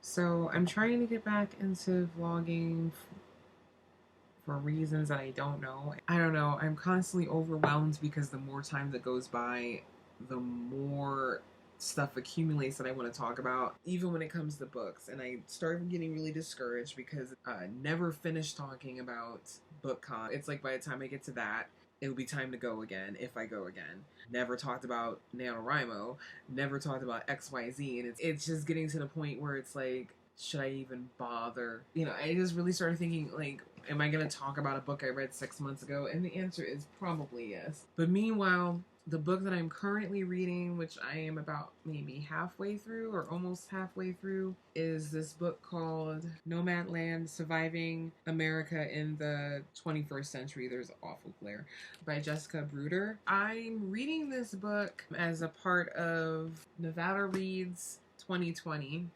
So I'm trying to get back into vlogging for reasons that I don't know. I don't know. I'm constantly overwhelmed because the more time that goes by, the more stuff accumulates that I want to talk about, even when it comes to books. And I started getting really discouraged because I never finished talking about BookCon. It's like by the time I get to that, it'll be time to go again if I go again. Never talked about NaNoWriMo, never talked about XYZ, and it's just getting to the point where it's like, should I even bother? I just really started thinking, like, am I going to talk about a book I read 6 months ago? And the answer is probably yes. But meanwhile, the book that I'm currently reading, which I am about maybe halfway through or almost halfway through, is this book called Nomadland: Surviving America in the 21st Century. There's awful glare, by Jessica Bruder. I'm reading this book as a part of Nevada Reads 2020.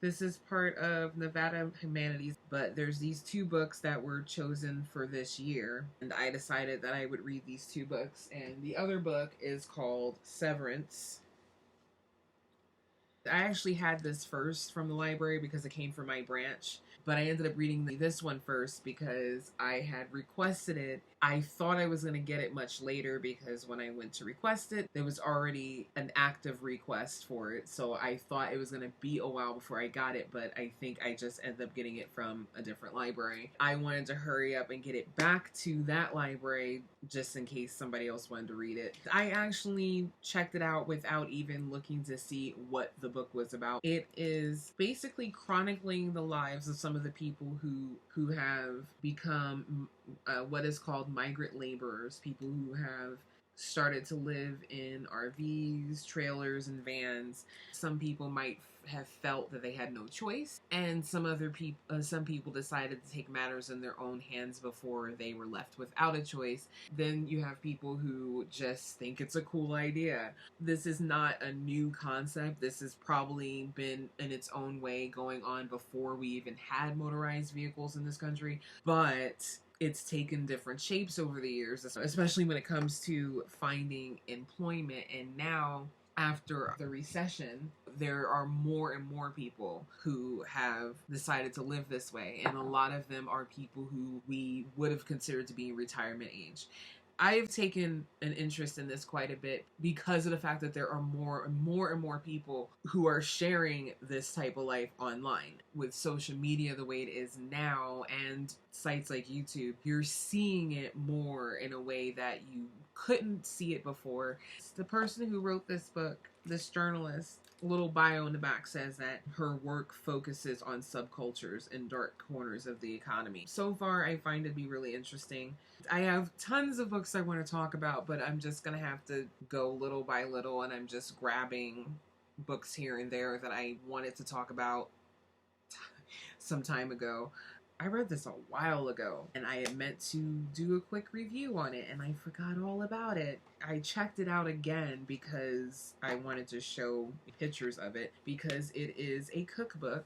This is part of Nevada Humanities, but there's these two books that were chosen for this year, and I decided that I would read these two books. And the other book is called Severance. I actually had this first from the library because it came from my branch, but I ended up reading this one first because I had requested it. I thought I was going to get it much later because when I went to request it, there was already an active request for it. So I thought it was going to be a while before I got it, but I think I just ended up getting it from a different library. I wanted to hurry up and get it back to that library just in case somebody else wanted to read it. I actually checked it out without even looking to see what the book was about. It is basically chronicling the lives of some of the people who have become what is called migrant laborers, people who have started to live in RVs, trailers, and vans. Some people might have felt that they had no choice, and some people decided to take matters in their own hands before they were left without a choice. Then you have people who just think it's a cool idea. This is not a new concept. This has probably been in its own way going on before we even had motorized vehicles in this country, but it's taken different shapes over the years, especially when it comes to finding employment. And now, after the recession, there are more and more people who have decided to live this way, and a lot of them are people who we would have considered to be retirement age. I have taken an interest in this quite a bit because of the fact that there are more and more people who are sharing this type of life online. With social media the way it is now and sites like YouTube, you're seeing it more in a way that you couldn't see it before. The person who wrote this book, this journalist, little bio in the back says that her work focuses on subcultures and dark corners of the economy. So far, I find it to be really interesting. I have tons of books I want to talk about, but I'm just going to have to go little by little, and I'm just grabbing books here and there that I wanted to talk about some time ago. I read this a while ago, and I had meant to do a quick review on it, and I forgot all about it. I checked it out again because I wanted to show pictures of it, because it is a cookbook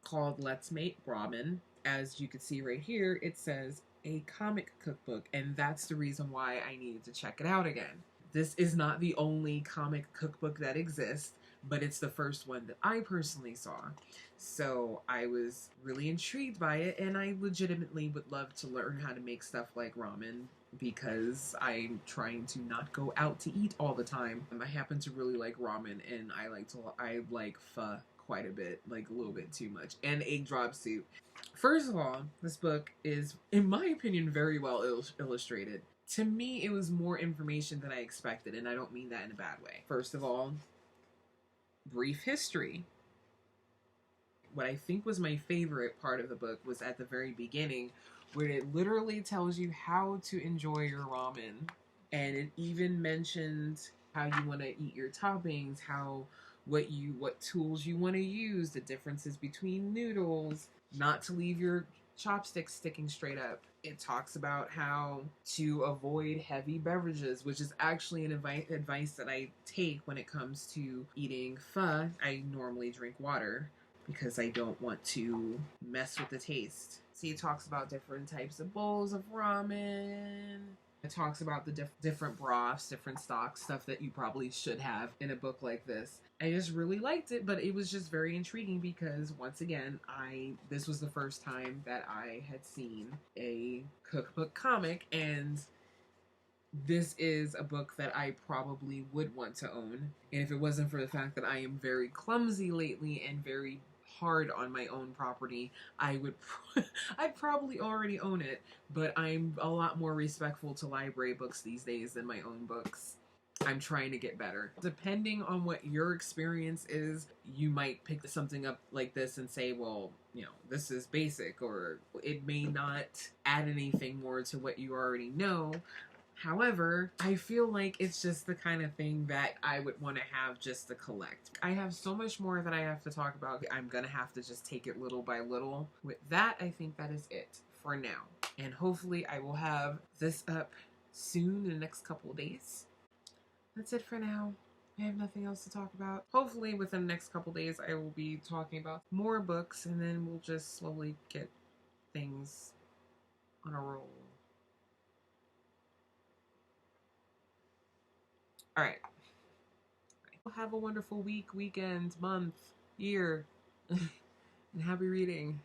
called Let's Make Ramen. As you can see right here, it says a comic cookbook, and that's the reason why I needed to check it out again. This is not the only comic cookbook that exists, but it's the first one that I personally saw. So I was really intrigued by it, and I legitimately would love to learn how to make stuff like ramen because I'm trying to not go out to eat all the time. I happen to really like ramen, and I like pho quite a bit, like a little bit too much, and egg drop soup. First of all, this book is, in my opinion, very well illustrated. To me, it was more information than I expected, and I don't mean that in a bad way. First of all, brief history. What I think was my favorite part of the book was at the very beginning, where it literally tells you how to enjoy your ramen. And it even mentions how you want to eat your toppings, what tools you want to use, the differences between noodles, not to leave your chopsticks sticking straight up. It talks about how to avoid heavy beverages, which is actually an advice that I take when it comes to eating pho. I normally drink water because I don't want to mess with the taste. See, it talks about different types of bowls of ramen, It talks about the different broths, different stocks, stuff that you probably should have in a book like this. I just really liked it, but it was just very intriguing because once again, this was the first time that I had seen a cookbook comic, and this is a book that I probably would want to own. And if it wasn't for the fact that I am very clumsy lately and very hard on my own property, I'd probably already own it, but I'm a lot more respectful to library books these days than my own books. I'm trying to get better. Depending on what your experience is, you might pick something up like this and say, well, this is basic, or it may not add anything more to what you already know. However, I feel like it's just the kind of thing that I would want to have just to collect. I have so much more that I have to talk about. I'm going to have to just take it little by little. With that, I think that is it for now. And hopefully I will have this up soon in the next couple of days. That's it for now. I have nothing else to talk about. Hopefully within the next couple of days I will be talking about more books, and then we'll just slowly get things on a roll. All right. Have a wonderful week, weekend, month, year, and happy reading.